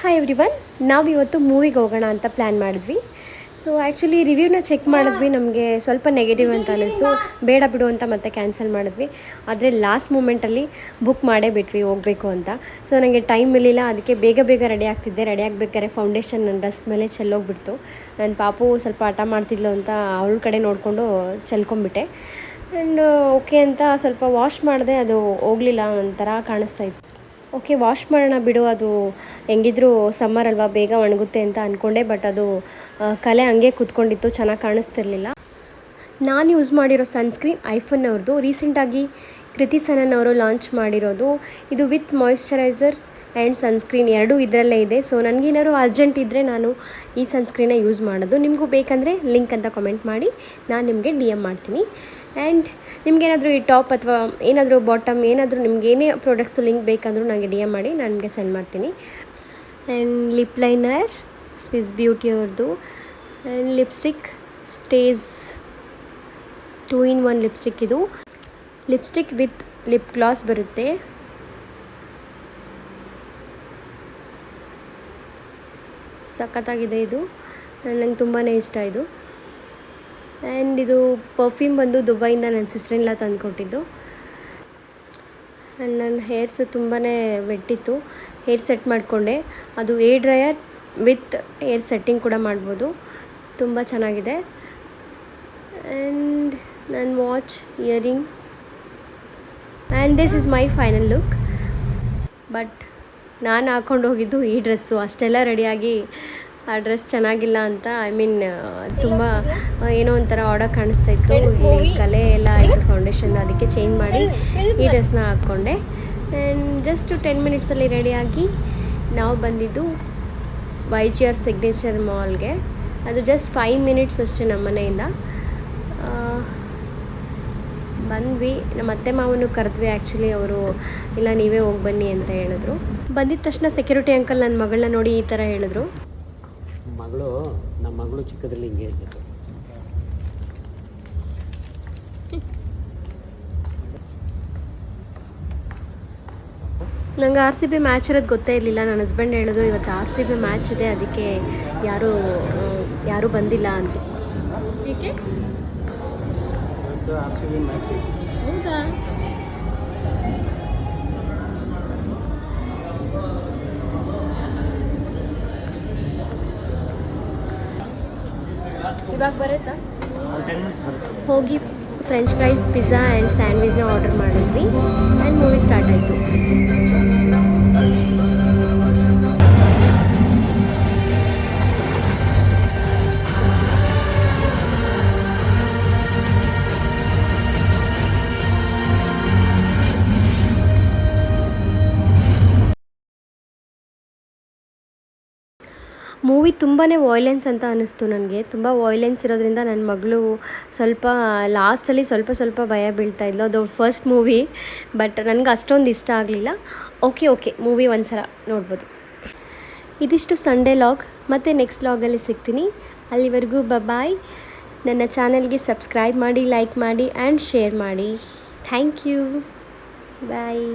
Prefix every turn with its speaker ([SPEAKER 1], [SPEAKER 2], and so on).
[SPEAKER 1] Hi everyone, ನಾವು ಇವತ್ತು ಮೂವಿಗೆ ಹೋಗೋಣ ಅಂತ ಪ್ಲ್ಯಾನ್ ಮಾಡಿದ್ವಿ. ಸೊ ಆ್ಯಕ್ಚುಲಿ ರಿವ್ಯೂನ ಚೆಕ್ ಮಾಡಿದ್ವಿ, ನಮಗೆ ಸ್ವಲ್ಪ ನೆಗೆಟಿವ್ ಅಂತ ಅನ್ನಿಸ್ತು. ಬೇಡ ಬಿಡು ಅಂತ ಮತ್ತೆ ಕ್ಯಾನ್ಸಲ್ ಮಾಡಿದ್ವಿ. ಆದರೆ ಲಾಸ್ಟ್ ಮೂಮೆಂಟಲ್ಲಿ ಬುಕ್ ಮಾಡೇ ಬಿಟ್ವಿ ಹೋಗಬೇಕು ಅಂತ. ಸೊ ನನಗೆ ಟೈಮ್ ಇರಲಿಲ್ಲ, ಅದಕ್ಕೆ ಬೇಗ ರೆಡಿ ಆಗ್ತಿದ್ದೆ. ರೆಡಿ ಆಗಬೇಕಾದ್ರೆ ಫೌಂಡೇಶನ್ ನನ್ನ ಡ್ರೆಸ್ ಮೇಲೆ ಚೆಲ್ಲೋಗ್ಬಿಡ್ತು. ನನ್ನ ಪಾಪು ಸ್ವಲ್ಪ ಹಠ ಮಾಡ್ತಿದ್ಲು ಅಂತ ಅವಳ ಕಡೆ ನೋಡಿಕೊಂಡು ಚೆಲ್ಕೊಂಬಿಟ್ಟೆ. ಆ್ಯಂಡ್ ಓಕೆ ಅಂತ ಸ್ವಲ್ಪ ವಾಶ್ ಮಾಡಿದೆ, ಅದು ಹೋಗಲಿಲ್ಲ, ಒಂಥರ ಕಾಣಿಸ್ತಾ ಇತ್ತು. ಓಕೆ, ವಾಶ್ ಮಾಡೋಣ ಬಿಡು, ಅದು ಹೆಂಗಿದ್ರು ಸಮ್ಮರ್ ಅಲ್ವಾ, ಬೇಗ ಒಣಗುತ್ತೆ ಅಂತ ಅಂದ್ಕೊಂಡೆ. ಬಟ್ ಅದು ಕಲೆ ಹಂಗೆ ಕೂತ್ಕೊಂಡಿತ್ತು, ಚೆನ್ನಾಗಿ ಕಾಣಿಸ್ತಿರ್ಲಿಲ್ಲ. ನಾನು ಯೂಸ್ ಮಾಡಿರೋ ಸನ್ಸ್ಕ್ರೀನ್ ಐಫೋನ್ ಅವ್ರದ್ದು, ರೀಸೆಂಟಾಗಿ ಕೃತಿ ಸನನ್ ಅವರು ಲಾಂಚ್ ಮಾಡಿರೋದು. ಇದು ವಿತ್ ಮಾಯಿಶ್ಚರೈಸರ್ ಆ್ಯಂಡ್ ಸನ್ಸ್ಕ್ರೀನ್ ಎರಡೂ ಇದರಲ್ಲೇ ಇದೆ. ಸೊ ನನಗೇನಾದ್ರು ಅರ್ಜೆಂಟ್ ಇದ್ದರೆ ನಾನು ಈ ಸನ್ಸ್ಕ್ರೀನೇ ಯೂಸ್ ಮಾಡೋದು. ನಿಮಗೂ ಬೇಕಂದರೆ ಲಿಂಕ್ ಅಂತ ಕಮೆಂಟ್ ಮಾಡಿ, ನಾನು ನಿಮಗೆ DM ಮಾಡ್ತೀನಿ. ಆ್ಯಂಡ್ ನಿಮಗೇನಾದರೂ ಈ ಟಾಪ್ ಅಥವಾ ಏನಾದರೂ ಬಾಟಮ್ ಏನಾದರೂ ನಿಮ್ಗೆ ಏನೇ ಪ್ರಾಡಕ್ಟ್ಸು ಲಿಂಕ್ ಬೇಕಂದರೂ ನನಗೆ DM ಮಾಡಿ, ನಾನು ನಿಮಗೆ ಸೆಂಡ್ ಮಾಡ್ತೀನಿ. And lip liner Swiss beauty ಅವ್ರದ್ದು. And lipstick stage 2-in-1 lipstick. ಇದು ಲಿಪ್ಸ್ಟಿಕ್ ವಿತ್ ಲಿಪ್ ಗ್ಲಾಸ್ ಬರುತ್ತೆ. ಸಖತ್ತಾಗಿದೆ ಇದು, ನಂಗೆ ತುಂಬಾ ಇಷ್ಟ ಇದು. ಆ್ಯಂಡ್ ಇದು ಪರ್ಫ್ಯೂಮ್ ಬಂದು ದುಬೈಯಿಂದ ನನ್ನ ಸಿಸ್ಟರ್-ಇನ್-ಲಾ ತಂದುಕೊಟ್ಟಿದ್ದು. ಆ್ಯಂಡ್ ನನ್ನ ಹೇರ್ಸು ತುಂಬಾ ವೆಟ್ಟಿತ್ತು, ಹೇರ್ ಸೆಟ್ ಮಾಡಿಕೊಂಡೆ. ಅದು air dryer with hair setting ಕೂಡ ಮಾಡ್ಬೋದು, ತುಂಬ ಚೆನ್ನಾಗಿದೆ. ಆ್ಯಂಡ್ ನನ್ನ watch, earring, and this is my final look. But ನಾನು ಹಾಕ್ಕೊಂಡು ಹೋಗಿದ್ದು ಈ ಡ್ರೆಸ್ಸು. ಅಷ್ಟೆಲ್ಲ ರೆಡಿಯಾಗಿ ಆ ಡ್ರೆಸ್ ಚೆನ್ನಾಗಿಲ್ಲ ಅಂತ, ತುಂಬ ಏನೋ ಒಂಥರ ಆಡಾಗಿ ಕಾಣಿಸ್ತಾ ಇತ್ತು. ಇಲ್ಲಿ ಕಲೆ ಎಲ್ಲ ಆಯಿತು ಫೌಂಡೇಶನ್, ಅದಕ್ಕೆ ಚೇಂಜ್ ಮಾಡಿ ಈ ಡ್ರೆಸ್ನ ಹಾಕ್ಕೊಂಡೆ. ಆ್ಯಂಡ್ ಜಸ್ಟ್ 10 ಮಿನಿಟ್ಸಲ್ಲಿ ರೆಡಿಯಾಗಿ ನಾವು ಬಂದಿದ್ದು YGR ಸಿಗ್ನೇಚರ್ ಮಾಲ್ಗೆ. ಅದು ಜಸ್ಟ್ 5 ಮಿನಿಟ್ಸ್ ಅಷ್ಟೇ ನಮ್ಮ ಮನೆಯಿಂದ. ಬಂದ್ವಿ, ನಮ್ಮ ಅತ್ತೆ ಮಾವನು ಕರೆದ್ವಿ. ಆ್ಯಕ್ಚುಲಿ ಅವರು ಇಲ್ಲ ನೀವೇ ಹೋಗಿ ಬನ್ನಿ ಅಂತ ಹೇಳಿದ್ರು. ಬಂದಿದ್ದ ತಕ್ಷಣ ಸೆಕ್ಯೂರಿಟಿ ಅಂಕಲ್ ನನ್ನ ಮಗಳನ್ನ ನೋಡಿ ಈ ಥರ ಹೇಳಿದ್ರು.
[SPEAKER 2] ನಮ್ಮ ಮಗಳು ಚಿಕ್ಕದ್ರಲ್ಲಿ ಹಿಂಗೆ ಇರ್ಬೇಕು.
[SPEAKER 1] ನಂಗೆ RCB ಮ್ಯಾಚ್ ಇರೋದು ಗೊತ್ತೇ ಇರಲಿಲ್ಲ. ನನ್ನ ಹಸ್ಬೆಂಡ್ ಹೇಳಿದ್ರು ಇವತ್ತು RCB ಮ್ಯಾಚ್ ಇದೆ, ಅದಕ್ಕೆ ಯಾರೂ ಬಂದಿಲ್ಲ ಅಂತ. ಹೌದಾ? ಇವಾಗ ಬರುತ್ತಾ? ಹೋಗಿ ಫ್ರೆಂಚ್ ಫ್ರೈಸ್, ಪಿಜ್ಜಾ ಆ್ಯಂಡ್ ಸ್ಯಾಂಡ್ವಿಚ್ನ ಆರ್ಡರ್ ಮಾಡಿದ್ವಿ. ಆ್ಯಂಡ್ ಮೂವಿ ಸ್ಟಾರ್ಟ್ ಆಯಿತು. ಮೂವಿ ತುಂಬಾ ವಾಯ್ಲೆನ್ಸ್ ಅಂತ ಅನ್ನಿಸ್ತು ನನಗೆ. ತುಂಬ ವಾಯ್ಲೆನ್ಸ್ ಇರೋದ್ರಿಂದ ನನ್ನ ಮಗಳು ಸ್ವಲ್ಪ ಲಾಸ್ಟಲ್ಲಿ ಸ್ವಲ್ಪ ಭಯ ಬೀಳ್ತಾಯಿದ್ಲು. ಅದು ಫಸ್ಟ್ ಮೂವಿ, ಬಟ್ ನನಗೆ ಅಷ್ಟೊಂದು ಇಷ್ಟ ಆಗಲಿಲ್ಲ. ಓಕೆ ಮೂವಿ ಒಂದ್ಸಲ ನೋಡ್ಬೋದು. ಇದಿಷ್ಟು ಸಂಡೇ ಲಾಗ್. ಮತ್ತು ನೆಕ್ಸ್ಟ್ ಲಾಗಲ್ಲಿ ಸಿಗ್ತೀನಿ. ಅಲ್ಲಿವರೆಗೂ ಬಾಯ್. ನನ್ನ ಚಾನಲ್ಗೆ ಸಬ್ಸ್ಕ್ರೈಬ್ ಮಾಡಿ, ಲೈಕ್ ಮಾಡಿ ಆ್ಯಂಡ್ ಶೇರ್ ಮಾಡಿ. Thank you, bye.